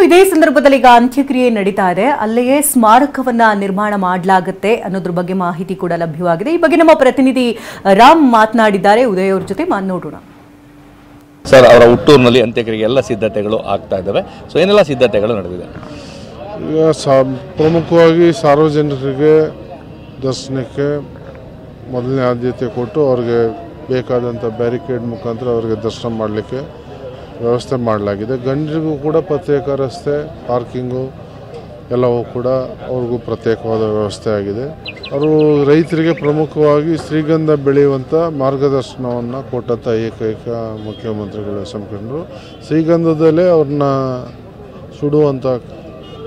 ಇದೇ ಸಂದರ್ಭದಲ್ಲಿ ಈಗ ಅಂತ್ಯಕ್ರಿಯೆ ನಡೀತಾ ಇದೆ. ಅಲ್ಲಿಯೇ ಸ್ಮಾರಕವನ್ನ ನಿರ್ಮಾಣ ಮಾಡಲಾಗುತ್ತೆ ಅನ್ನೋದ್ರ ಬಗ್ಗೆ ಮಾಹಿತಿ ಕೂಡ ಲಭ್ಯವಾಗಿದೆ. ಈ ಬಗ್ಗೆ ನಮ್ಮ ಪ್ರತಿನಿಧಿ ರಾಮ್ ಮಾತನಾಡಿದ್ದಾರೆ. ಉದಯ್ ಅವರ ಜೊತೆ ನೋಡೋಣ. ಸರ್, ಅವರ ಹುಟ್ಟೂರಿನಲ್ಲಿ ಅಂತ್ಯಕ್ರಿಯೆಗೆ ಎಲ್ಲ ಸಿದ್ಧತೆಗಳು ಆಗ್ತಾ ಇದ್ದಾವೆ. ಸೊ ಏನೆಲ್ಲ ಸಿದ್ಧತೆಗಳು ನಡೆದಿದೆ? ಪ್ರಮುಖವಾಗಿ ಸಾರ್ವಜನಿಕರಿಗೆ ದರ್ಶನಕ್ಕೆ ಮೊದಲನೇ ಆದ್ಯತೆ ಕೊಟ್ಟು ಅವ್ರಿಗೆ ಬೇಕಾದಂಥ ಬ್ಯಾರಿಕೇಡ್ ಮುಖಾಂತರ ಅವರಿಗೆ ದರ್ಶನ ಮಾಡಲಿಕ್ಕೆ ವ್ಯವಸ್ಥೆ ಮಾಡಲಾಗಿದೆ. ಗಂಡರಿಗೂ ಕೂಡ ಪ್ರತ್ಯೇಕ ರಸ್ತೆ, ಪಾರ್ಕಿಂಗು ಎಲ್ಲವೂ ಕೂಡ ಅವ್ರಿಗೂ ಪ್ರತ್ಯೇಕವಾದ ವ್ಯವಸ್ಥೆ ಆಗಿದೆ. ಅವರು ರೈತರಿಗೆ ಪ್ರಮುಖವಾಗಿ ಶ್ರೀಗಂಧ ಬೆಳೆಯುವಂಥ ಮಾರ್ಗದರ್ಶನವನ್ನು ಕೊಟ್ಟಂಥ ಏಕೈಕ ಮುಖ್ಯಮಂತ್ರಿಗಳು ಸಂಪನ್ನರು. ಶ್ರೀಗಂಧದಲ್ಲೇ ಅವ್ರನ್ನ ಸುಡುವಂಥ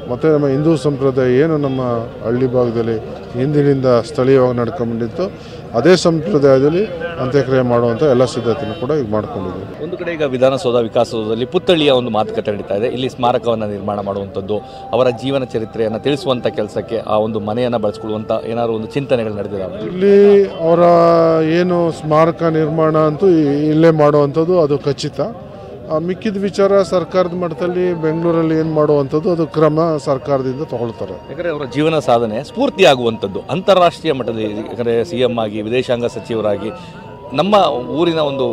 ಮತ್ತು ನಮ್ಮ ಹಿಂದೂ ಸಂಪ್ರದಾಯ ಏನು ನಮ್ಮ ಹಳ್ಳಿ ಭಾಗದಲ್ಲಿ ಹಿಂದಿನಿಂದ ಸ್ಥಳೀಯವಾಗಿ ನಡ್ಕೊಂಡ್ಬಂದಿತ್ತು, ಅದೇ ಸಂಪ್ರದಾಯದಲ್ಲಿ ಅಂತ್ಯಕ್ರಿಯೆ ಮಾಡುವಂಥ ಎಲ್ಲ ಸಿದ್ಧತೆಯನ್ನು ಕೂಡ ಈಗ ಮಾಡ್ಕೊಂಡಿದ್ದೀವಿ. ಒಂದು ಕಡೆ ಈಗ ವಿಧಾನಸೌಧ ವಿಕಾಸದಲ್ಲಿ ಪುತ್ಥಳಿಯ ಒಂದು ಮಾತುಕತೆ ನಡೀತಾ ಇದೆ. ಇಲ್ಲಿ ಸ್ಮಾರಕವನ್ನು ನಿರ್ಮಾಣ ಮಾಡುವಂಥದ್ದು, ಅವರ ಜೀವನ ಚರಿತ್ರೆಯನ್ನು ತಿಳಿಸುವಂಥ ಕೆಲಸಕ್ಕೆ ಆ ಒಂದು ಮನೆಯನ್ನು ಬಳಸ್ಕೊಳ್ಳುವಂಥ ಏನಾದರೂ ಒಂದು ಚಿಂತನೆಗಳು ನಡೆದಿದ್ದಾವೆ. ಇಲ್ಲಿ ಅವರ ಏನು ಸ್ಮಾರಕ ನಿರ್ಮಾಣ ಅಂತೂ ಇಲ್ಲೇ ಮಾಡುವಂಥದ್ದು ಅದು ಖಚಿತ. ಮಿಕ್ಕಿದ ವಿಚಾರ ಸರ್ಕಾರದ ಮಟ್ಟದಲ್ಲಿ ಬೆಂಗಳೂರಲ್ಲಿ ಏನು ಮಾಡುವಂಥದ್ದು ಅದು ಕ್ರಮ ಸರ್ಕಾರದಿಂದ ತಗೊಳ್ತಾರೆ. ಯಾಕಂದರೆ ಅವರ ಜೀವನ ಸಾಧನೆ ಸ್ಫೂರ್ತಿಯಾಗುವಂಥದ್ದು ಅಂತಾರಾಷ್ಟ್ರೀಯ ಮಟ್ಟದಲ್ಲಿ, ಯಾಕಂದರೆ CM ಆಗಿ ವಿದೇಶಾಂಗ ಸಚಿವರಾಗಿ ನಮ್ಮ ಊರಿನ ಒಂದು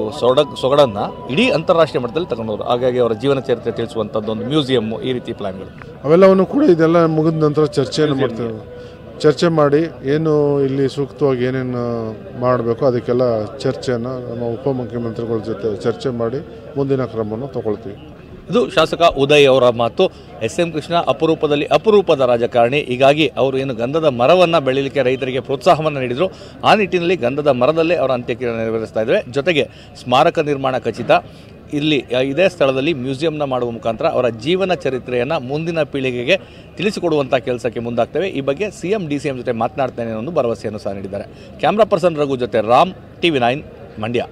ಸೊಗಡನ್ನು ಇಡೀ ಅಂತಾರಾಷ್ಟ್ರೀಯ ಮಟ್ಟದಲ್ಲಿ ತಗೊಂಡವರು. ಹಾಗಾಗಿ ಅವರ ಜೀವನ ಚರಿತ್ರೆ ತಿಳಿಸುವಂಥದ್ದು ಒಂದು ಮ್ಯೂಸಿಯಮ್ಮು, ಈ ರೀತಿ ಪ್ಲಾನ್ಗಳು ಅವೆಲ್ಲವನ್ನು ಕೂಡ ಇದೆಲ್ಲ ಮುಗಿದ ನಂತರ ಚರ್ಚೆಯನ್ನು ಮಾಡ್ತೇವೆ. ಚರ್ಚೆ ಮಾಡಿ ಏನು ಇಲ್ಲಿ ಸೂಕ್ತವಾಗಿ ಏನೇನು ಮಾಡಬೇಕು ಅದಕ್ಕೆಲ್ಲ ಚರ್ಚೆಯನ್ನು ನಮ್ಮ ಉಪಮುಖ್ಯಮಂತ್ರಿಗಳ ಜೊತೆ ಚರ್ಚೆ ಮಾಡಿ ಮುಂದಿನ ಕ್ರಮವನ್ನು ತಗೊಳ್ತೀವಿ. ಇದು ಶಾಸಕ ಉದಯ್ ಅವರ ಮಾತು. SM ಕೃಷ್ಣ ಅಪರೂಪದ ರಾಜಕಾರಣಿ. ಹೀಗಾಗಿ ಅವರು ಏನು ಗಂಧದ ಮರವನ್ನು ಬೆಳೀಲಿಕ್ಕೆ ರೈತರಿಗೆ ಪ್ರೋತ್ಸಾಹವನ್ನು ನೀಡಿದರು, ಆ ನಿಟ್ಟಿನಲ್ಲಿ ಗಂಧದ ಮರದಲ್ಲೇ ಅವರ ಅಂತ್ಯಕ್ರಿಯೆ ನೆರವೇರಿಸ್ತಾ ಇದ್ದೇವೆ. ಜೊತೆಗೆ ಸ್ಮಾರಕ ನಿರ್ಮಾಣ ಖಚಿತ. ಇಲ್ಲಿ ಇದೇ ಸ್ಥಳದಲ್ಲಿ ಮ್ಯೂಸಿಯಂನ ಮಾಡುವ ಮುಖಾಂತರ ಅವರ ಜೀವನ ಚರಿತ್ರೆಯನ್ನು ಮುಂದಿನ ಪೀಳಿಗೆಗೆ ತಿಳಿಸಿಕೊಡುವಂಥ ಕೆಲಸಕ್ಕೆ ಮುಂದಾಗ್ತೇವೆ. ಈ ಬಗ್ಗೆ CM DCM ಜೊತೆ ಮಾತನಾಡ್ತೇನೆ ಅನ್ನೋ ಒಂದು ಭರವಸೆಯನ್ನು ಸಹ ನೀಡಿದ್ದಾರೆ. ಕ್ಯಾಮ್ರಾ ಪರ್ಸನ್ ರಘು ಜೊತೆ ರಾಮ್, TV9 ಮಂಡ್ಯ.